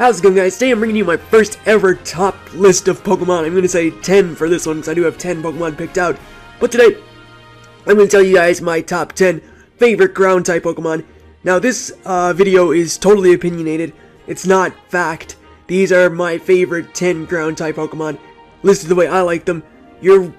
How's it going, guys? Today I'm bringing you my first ever top list of Pokemon. I'm going to say 10 for this one because I do have 10 Pokemon picked out. But today, I'm going to tell you guys my top 10 favorite ground-type Pokemon. Now this video is totally opinionated. It's not fact. These are my favorite 10 ground-type Pokemon, listed the way I like them. You're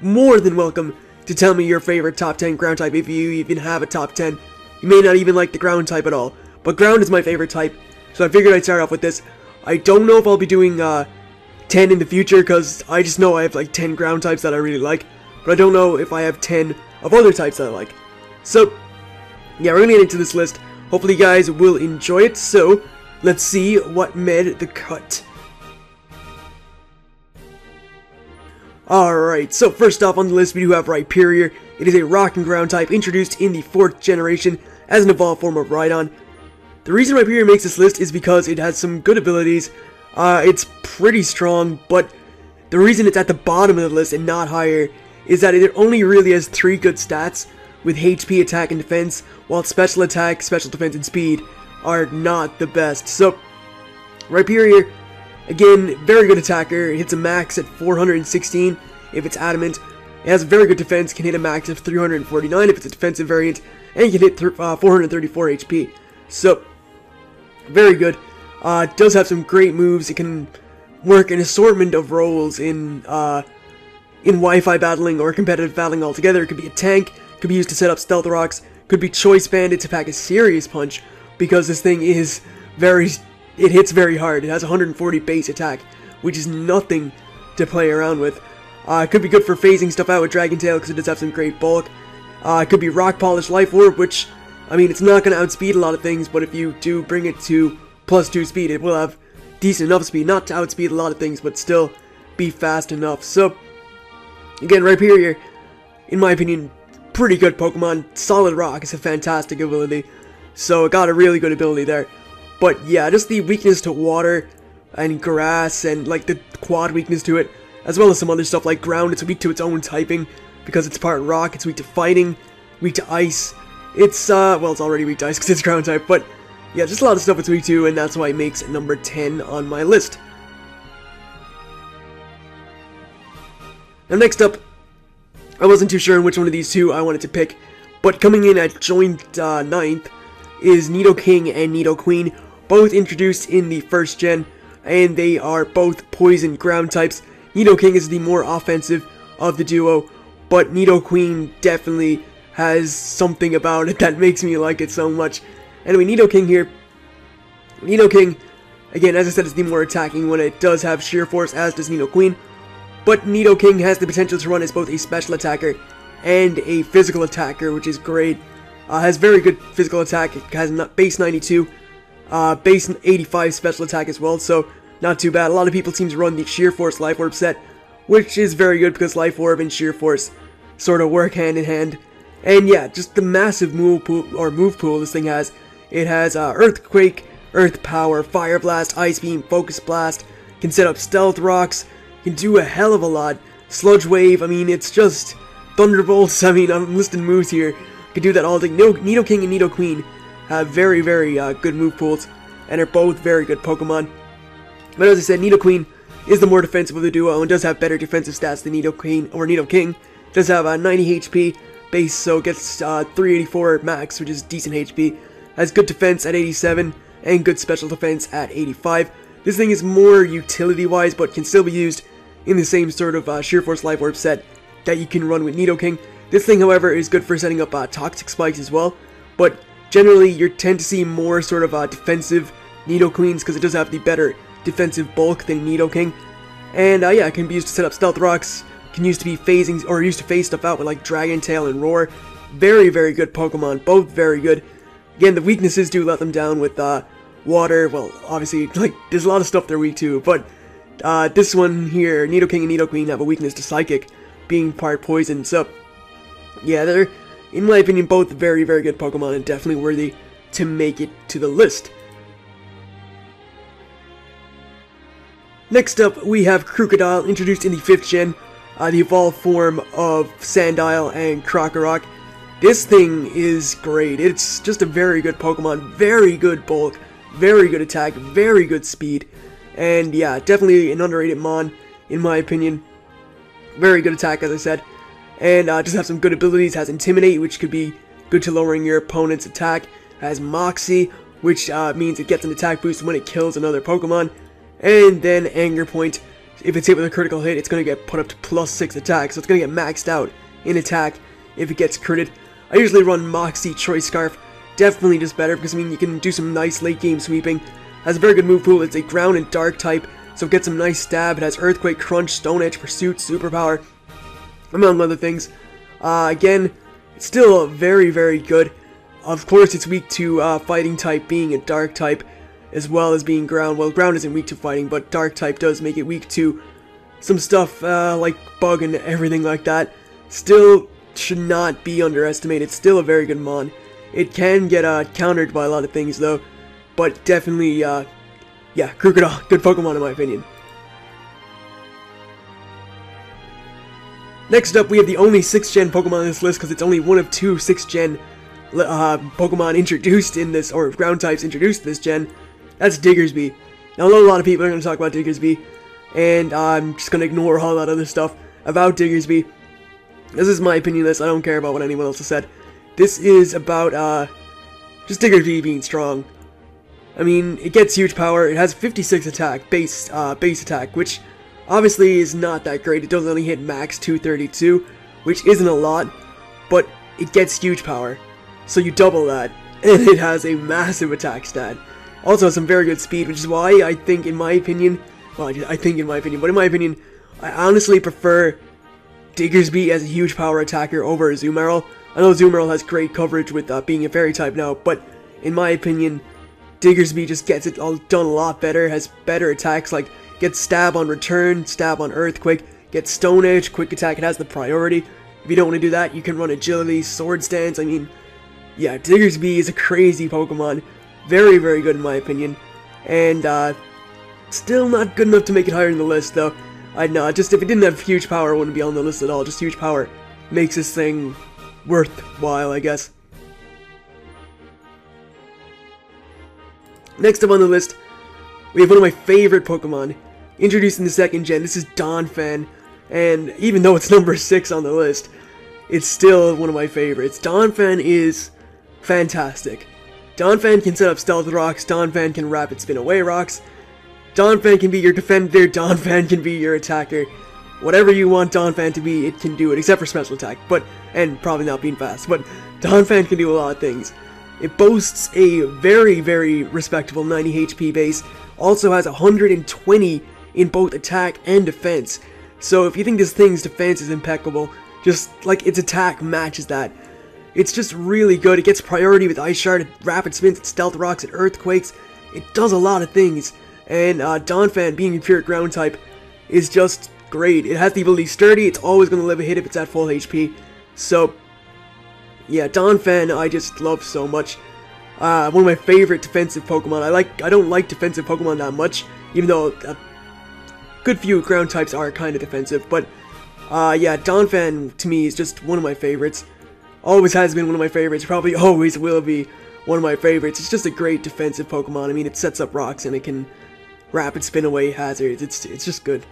more than welcome to tell me your favorite top 10 ground-type if you even have a top 10. You may not even like the ground-type at all, but ground is my favorite type. So I figured I'd start off with this. I don't know if I'll be doing 10 in the future, because I just know I have like 10 ground types that I really like. But I don't know if I have 10 of other types that I like. So, yeah, we're going to get into this list. Hopefully you guys will enjoy it. So, let's see what made the cut. Alright, so first off on the list we do have Rhyperior. It is a rock and ground type introduced in the 4th generation as an evolved form of Rhydon. The reason Rhyperior makes this list is because it has some good abilities. It's pretty strong, but the reason it's at the bottom of the list and not higher is that it only really has 3 good stats, with HP, attack, and defense, while special attack, special defense, and speed are not the best. So, Rhyperior, again, very good attacker. It hits a max at 416 if it's adamant. It has very good defense, can hit a max of 349 if it's a defensive variant, and can hit 434 HP. So, very good. It does have some great moves. It can work an assortment of roles in Wi-Fi battling or competitive battling altogether. It could be a tank, could be used to set up stealth rocks, could be choice banded to pack a serious punch, because this thing is it hits very hard. It has 140 base attack, which is nothing to play around with. It could be good for phasing stuff out with Dragon Tail, because it does have some great bulk. It could be Rock Polish Life Orb, which, I mean, it's not going to outspeed a lot of things, but if you do bring it to +2 speed, it will have decent enough speed, not to outspeed a lot of things, but still be fast enough. So, again, Rhyperior, in my opinion, pretty good Pokemon. Solid Rock is a fantastic ability, so it got a really good ability there. But yeah, just the weakness to water and grass and like the quad weakness to it, as well as some other stuff like ground. It's weak to its own typing because it's part rock. It's weak to fighting, weak to ice. It's well, it's already weak to ice because it's ground type, but yeah, just a lot of stuff it's weak to, and that's why it makes number 10 on my list. Now next up, I wasn't too sure on which one of these two I wanted to pick, but coming in at joint 9th is Nidoking and Nidoqueen, both introduced in the 1st gen, and they are both poison ground types. Nidoking is the more offensive of the duo, but Nidoqueen definitely has something about it that makes me like it so much. Anyway, Nidoking here. Nidoking, again, as I said, is the more attacking one. It does have sheer force, as does Nidoqueen. But Nidoking has the potential to run as both a special attacker and a physical attacker, which is great. Has very good physical attack. It has base 92, base 85 special attack as well, so not too bad. A lot of people seem to run the sheer force Life Orb set, which is very good because Life Orb and sheer force sort of work hand in hand. And yeah, just the massive move pool this thing has. It has Earthquake, Earth Power, Fire Blast, Ice Beam, Focus Blast, can set up Stealth Rocks, can do a hell of a lot. Sludge Wave, I mean, it's just Thunderbolts. I mean, I'm listing moves here. Can do that all day. Nidoking and Nidoqueen have very, very good move pools, and are both very good Pokemon. But as I said, Nidoqueen is the more defensive of the duo, and does have better defensive stats than Nidoking. It does have 90 HP base, so gets 384 max, which is decent HP. Has good defense at 87, and good special defense at 85. This thing is more utility-wise, but can still be used in the same sort of sheer force Life Orb set that you can run with Nidoking. This thing, however, is good for setting up toxic spikes as well, but generally you tend to see more sort of defensive Nidoqueens because it does have the better defensive bulk than Nidoking. And yeah, it can be used to set up stealth rocks, can use to be phasing, or used to phase stuff out with like Dragon Tail and Roar. Very, very good Pokemon, both very good. Again, the weaknesses do let them down with water. Well, obviously, like, there's a lot of stuff they're weak to, but this one here, Nidoking and Nidoqueen, have a weakness to Psychic, being part poison, so yeah, they're, in my opinion, both very, very good Pokemon, and definitely worthy to make it to the list. Next up, we have Crocodile, introduced in the 5th gen, the evolved form of Sandile and Crocodile. This thing is great. It's just a very good Pokemon, very good bulk, Very good attack, very good speed, and yeah, definitely an underrated mon, in my opinion. Very good attack, as I said, and just have some good abilities. Has Intimidate, which could be good to lowering your opponent's attack. Has Moxie, which means it gets an attack boost when it kills another Pokemon. And then Anger Point, if it's hit with a critical hit, it's going to get put up to +6 attack, so it's going to get maxed out in attack if it gets critted. I usually run Moxie Choice Scarf, definitely just better, because I mean, you can do some nice late game sweeping. Has a very good move pool. It's a ground and dark type, so it gets some nice stab. It has Earthquake, Crunch, Stone Edge, Pursuit, Superpower, among other things. Again, it's still very, very good. Of course, it's weak to fighting type being a dark type, as well as being ground. Well, ground isn't weak to fighting, but dark type does make it weak to some stuff like bug and everything like that. Still should not be underestimated. Still a very good mon. It can get countered by a lot of things though, but definitely, yeah, Crocodile, good Pokemon in my opinion. Next up, we have the only 6th gen Pokemon on this list, because it's only one of 2 6th gen Pokemon introduced in this, or ground types introduced this gen. That's Diggersby. Now, I know a lot of people are going to talk about Diggersby, and I'm just going to ignore all that other stuff about Diggersby. This is my opinion list. I don't care about what anyone else has said. This is about just Diggersby being strong. I mean, it gets huge power. It has 56 attack, base attack, which obviously is not that great. It does only hit max 232, which isn't a lot, but it gets huge power. So you double that, and it has a massive attack stat. Also has some very good speed, which is why I think, in my opinion, well, I think in my opinion, but in my opinion, I honestly prefer Diggersby as a huge power attacker over Azumarill. I know Azumarill has great coverage with being a fairy type now, but in my opinion, Diggersby just gets it all done a lot better, has better attacks, like gets stab on return, stab on earthquake, gets stone edge, quick attack, it has the priority. If you don't want to do that, you can run agility, sword stance. I mean, yeah, Diggersby is a crazy Pokemon. Very, very good in my opinion. And, still not good enough to make it higher in the list, though. I'd know, just if it didn't have huge power, it wouldn't be on the list at all. Just huge power makes this thing worthwhile, I guess. Next up on the list, we have one of my favorite Pokemon, introduced in the 2nd gen. This is Donphan, and even though it's number 6 on the list, it's still one of my favorites. Donphan is fantastic. Donphan can set up Stealth Rocks, Donphan can Rapid Spin Away Rocks, Donphan can be your defender, Donphan can be your attacker. Whatever you want Donphan to be, it can do it, except for special attack, and probably not being fast, but Donphan can do a lot of things. It boasts a very, very respectable 90 HP base, also has 120 in both attack and defense. So if you think this thing's defense is impeccable, just like its attack matches that. It's just really good. It gets priority with Ice Shard, Rapid Spins, Stealth Rocks, and Earthquakes. It does a lot of things, and Donphan, being a pure ground type, is just great. It has the ability Sturdy. It's always going to live a hit if it's at full HP. So yeah, Donphan I just love so much. One of my favorite defensive Pokemon. I don't like defensive Pokemon that much, even though a good few ground types are kind of defensive. But yeah, Donphan to me is just one of my favorites. Always has been one of my favorites. Probably always will be one of my favorites. It's just a great defensive Pokemon. I mean, it sets up rocks and it can rapid spin away hazards. It's just good.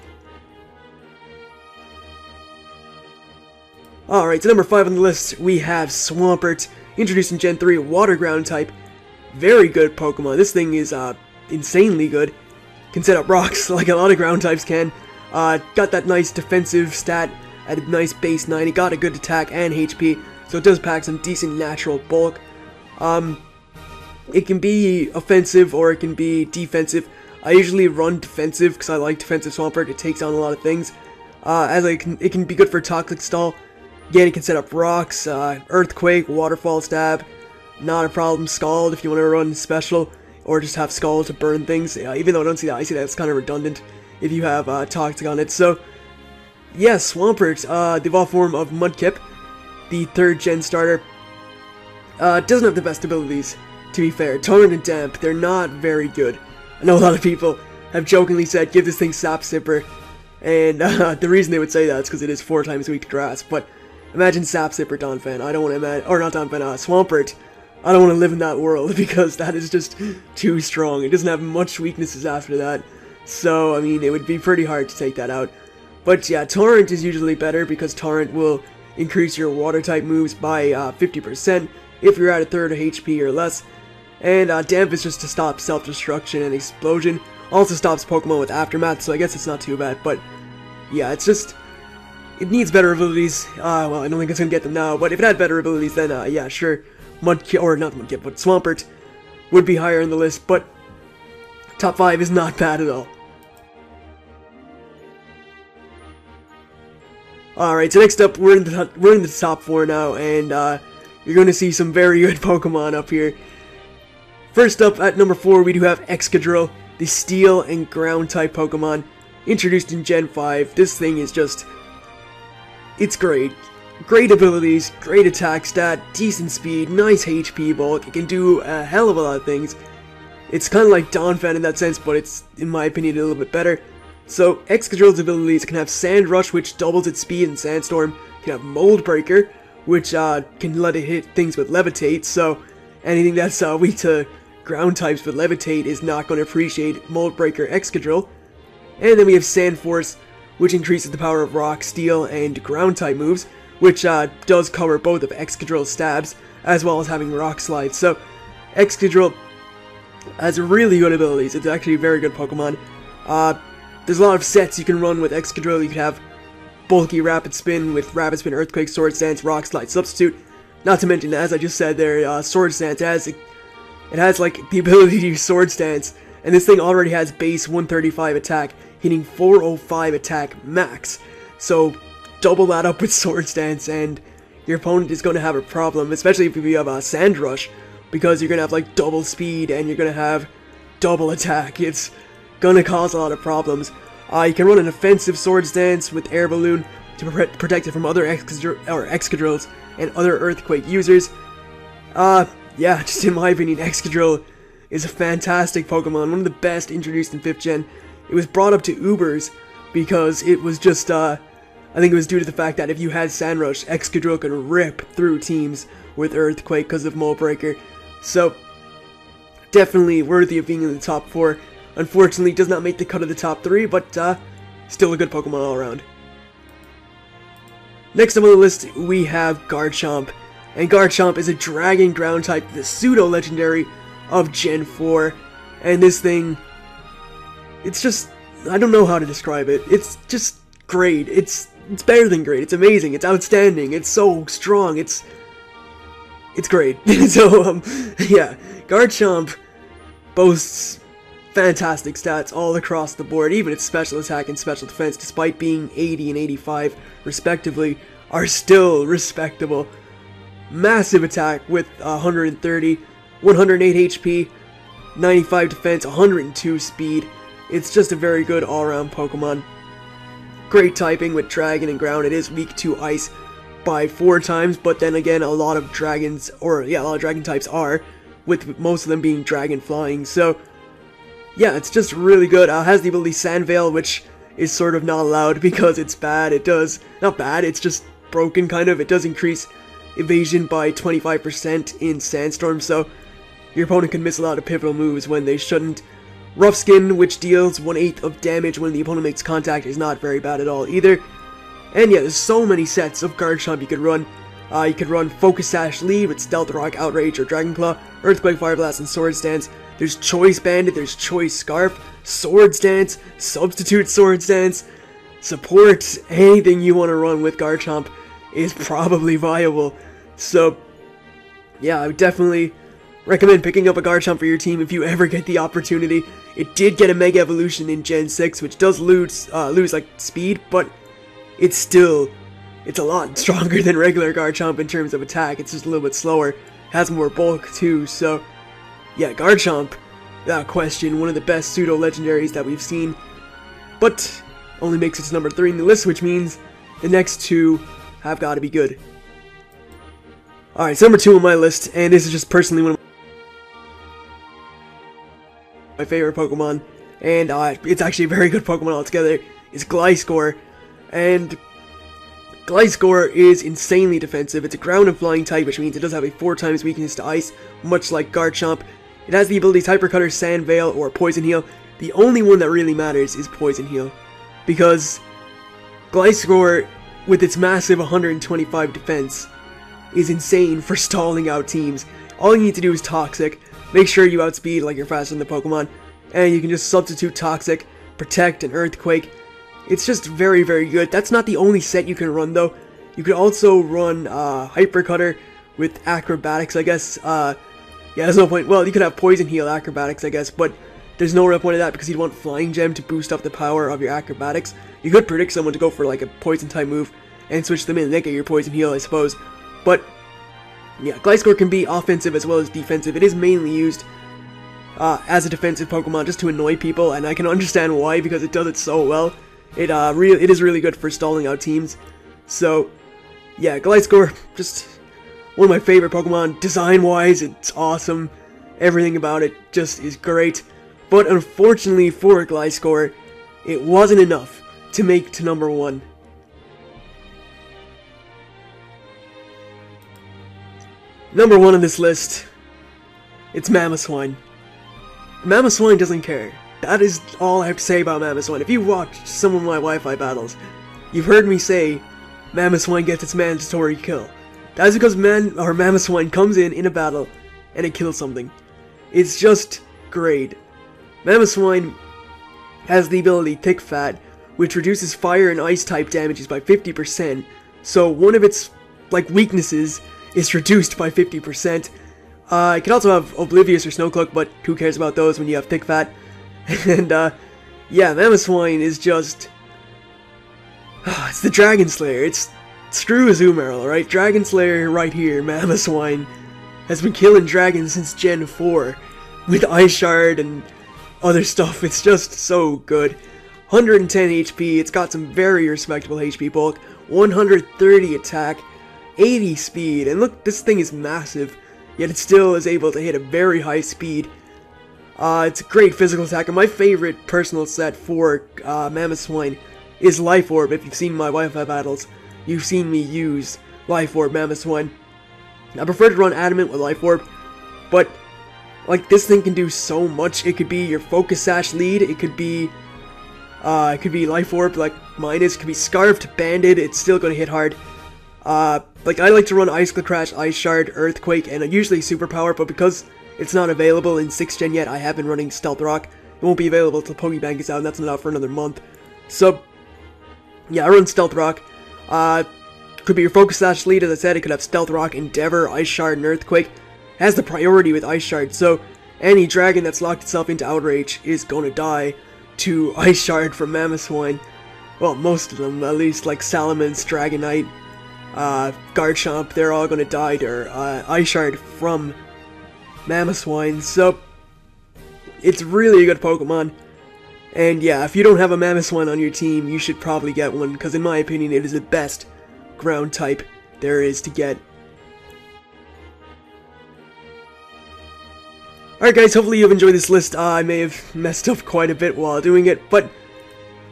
Alright, so number 5 on the list, we have Swampert, introduced in Gen 3, Water Ground type. Very good Pokemon. This thing is insanely good. Can set up rocks like a lot of ground types can. Got that nice defensive stat at a nice base 90. Got a good attack and HP, so it does pack some decent natural bulk. It can be offensive or it can be defensive. I usually run defensive because I like defensive Swampert. It takes on a lot of things. It can be good for Toxic Stall. Again, it can set up rocks, Earthquake, Waterfall Stab, not a problem. Scald if you want to run special, or just have Scald to burn things. Even though I don't see that, I see that it's kind of redundant if you have Toxic on it. So, yes, Swampert, the evolved form of Mudkip, the 3rd gen starter, doesn't have the best abilities, to be fair. Torrent and Damp, they're not very good. I know a lot of people have jokingly said, give this thing Sap Sipper, and the reason they would say that is because it is 4 times weak to grass, but imagine Sap Sipper Donphan. I don't want to imagine, or not Donphan, Swampert I don't want to live in that world because that is just too strong. It doesn't have much weaknesses after that. So, I mean, it would be pretty hard to take that out. But yeah, Torrent is usually better because Torrent will increase your water-type moves by 50% if you're at a third of HP or less. And Damp is just to stop self-destruction and explosion. Also stops Pokemon with Aftermath, so I guess it's not too bad. But yeah, it's just... it needs better abilities. Well, I don't think it's going to get them now, but if it had better abilities, then yeah, sure. Mudkip, or not Mudkip, but Swampert would be higher in the list, but top 5 is not bad at all. Alright, so next up, we're in the top 4 now, and you're going to see some very good Pokemon up here. First up, at number 4, we do have Excadrill, the Steel and Ground-type Pokemon, introduced in Gen 5. This thing is just... it's great. Great abilities, great attack stat, decent speed, nice HP bulk. It can do a hell of a lot of things. It's kind of like Donphan in that sense, but it's, in my opinion, a little bit better. So, Excadrill's abilities can have Sand Rush, which doubles its speed in Sandstorm. It can have Mold Breaker, which can let it hit things with Levitate. So, anything that's weak to ground types with Levitate is not going to appreciate Mold Breaker Excadrill. And then we have Sand Force, which increases the power of Rock, Steel, and ground type moves, which does cover both of Excadrill's stabs, as well as having Rock Slide. So, Excadrill has really good abilities. It's actually a very good Pokemon. There's a lot of sets you can run with Excadrill. You can have bulky Rapid Spin with Rapid Spin, Earthquake, Swords Dance, Rock Slide, Substitute. Not to mention, as I just said there, Swords Dance it has like the ability to use Swords Dance, and this thing already has base 135 attack, hitting 405 attack max. So double that up with Swords Dance, and your opponent is going to have a problem, especially if you have a Sand Rush, because you're going to have like double speed and you're going to have double attack. It's gonna cause a lot of problems. You can run an offensive Swords Dance with Air Balloon to protect it from other Excadrills and other Earthquake users. Yeah, just in my opinion, Excadrill is a fantastic Pokemon, one of the best introduced in 5th Gen. It was brought up to Ubers because it was just, I think it was due to the fact that if you had Sand Rush, Excadrill could rip through teams with Earthquake because of Mold Breaker. So, definitely worthy of being in the top 4. Unfortunately, does not make the cut of the top 3, but still a good Pokemon all around. Next up on the list, we have Garchomp. And Garchomp is a Dragon Ground type, the pseudo-legendary of Gen 4. And this thing, it's just, I don't know how to describe it. It's just great. It's better than great. It's amazing. It's outstanding. It's so strong. It's great. So, yeah, Garchomp boasts fantastic stats all across the board. Even its special attack and special defense, despite being 80 and 85 respectively, are still respectable. Massive attack with 130, 108 HP, 95 defense, 102 speed. It's just a very good all-around Pokemon. Great typing with Dragon and Ground. It is weak to Ice by 4 times, but then again, a lot of dragons, or yeah, a lot of dragon types are, with most of them being dragon flying. So yeah, it's just really good. Has the ability Sand Veil, which is sort of not allowed because it's bad. It does, not bad, it's just broken kind of. It does increase evasion by 25% in Sandstorm, so your opponent can miss a lot of pivotal moves when they shouldn't. Rough Skin, which deals 1/8 of damage when the opponent makes contact, is not very bad at all either. And yeah, there's so many sets of Garchomp you could run. You could run Focus Sash Lead with Stealth Rock, Outrage, or Dragon Claw, Earthquake, Fire Blast, and Swords Dance. There's Choice Bandit, there's Choice Scarf, Swords Dance, Substitute Swords Dance, Support. Anything you want to run with Garchomp is probably viable. So, yeah, I would definitely recommend picking up a Garchomp for your team if you ever get the opportunity. It did get a Mega Evolution in Gen 6, which does lose like speed, but it's a lot stronger than regular Garchomp in terms of attack. It's just a little bit slower. It has more bulk too, so yeah, Garchomp, without question, one of the best pseudo-legendaries that we've seen, but only makes it to number 3 in the list, which means the next 2 have got to be good. Alright, so number 2 on my list, and this is just personally one of my favorite Pokemon, and it's actually a very good Pokemon altogether, is Gliscor. And Gliscor is insanely defensive. It's a ground and flying type, which means it does have a 4 times weakness to ice, much like Garchomp. It has the abilities Hyper Cutter, Sand Veil, or Poison Heal. The only one that really matters is Poison Heal, because Gliscor, with its massive 125 defense, is insane for stalling out teams. All you need to do is Toxic, make sure you outspeed like you're faster than the Pokemon, and you can just substitute Toxic, Protect, and Earthquake. It's just very, very good. That's not the only set you can run, though. You could also run Hyper Cutter with Acrobatics, I guess. Yeah, there's no point. Well, you could have Poison Heal Acrobatics, I guess, but there's no real point of that because you'd want Flying Gem to boost up the power of your Acrobatics. You could predict someone to go for like a Poison type move and switch them in and they get your Poison Heal, I suppose. But yeah, Gliscor can be offensive as well as defensive. It is mainly used as a defensive Pokemon just to annoy people, and I can understand why because it does it so well. It is really good for stalling out teams. So yeah, Gliscor, just one of my favorite Pokemon. Design-wise, it's awesome. Everything about it just is great. But unfortunately for Gliscor, it wasn't enough to make to number 1. Number 1 on this list, it's Mamoswine. Mamoswine doesn't care. That is all I have to say about Mamoswine. If you watched some of my Wi-Fi battles, you've heard me say Mamoswine gets its mandatory kill. That is because Mamoswine comes in a battle and it kills something. It's just great. Mamoswine has the ability Thick Fat, which reduces fire and ice type damages by 50%. So one of its weaknesses is reduced by 50%. It can also have Oblivious or Snowcloak, but who cares about those when you have Thick Fat? And yeah, Mamoswine is just it's the Dragon Slayer. It's screw Azumarill, right? Dragon Slayer right here, Mamoswine, has been killing dragons since Gen 4 with Ice Shard and other stuff. It's just so good. 110 HP, it's got some very respectable HP bulk, 130 attack, 80 speed, and look, this thing is massive, yet it still is able to hit a very high speed. It's a great physical attacker. My favorite personal set for Mamoswine is Life Orb. If you've seen my Wi-Fi battles, you've seen me use Life Orb Mamoswine. I prefer to run Adamant with Life Orb, but this thing can do so much. It could be your Focus Sash lead, it could be Life Orb like mine is, it could be Scarfed, Banded, it's still gonna hit hard. I like to run Icicle Crash, Ice Shard, Earthquake, and usually Superpower, but because it's not available in 6th Gen yet, I have been running Stealth Rock. It won't be available until Pokebank is out, and that's not out for another month. So, yeah, I run Stealth Rock. Could be your Focus Sash lead, as I said. It could have Stealth Rock, Endeavor, Ice Shard, and Earthquake. It has the priority with Ice Shard, so any dragon that's locked itself into Outrage is gonna die to Ice Shard from Mamoswine. Well, most of them, at least, like Salamence, Dragonite, Garchomp, they're all gonna die to Ice Shard from Mamoswine, so it's really a good Pokemon. And yeah, if you don't have a Mamoswine on your team, you should probably get one, because in my opinion, it is the best ground type there is to get. Alright guys, hopefully you've enjoyed this list. I may have messed up quite a bit while doing it, but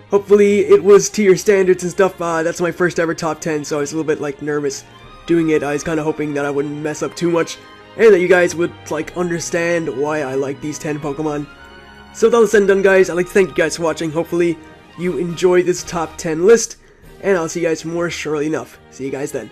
hopefully it was to your standards and stuff. That's my first ever top 10, so I was a little bit nervous doing it. I was kind of hoping that I wouldn't mess up too much, and that you guys would understand why I like these 10 Pokemon. So with all this said and done guys, I'd like to thank you guys for watching. Hopefully you enjoyed this top 10 list, and I'll see you guys more shortly enough. See you guys then.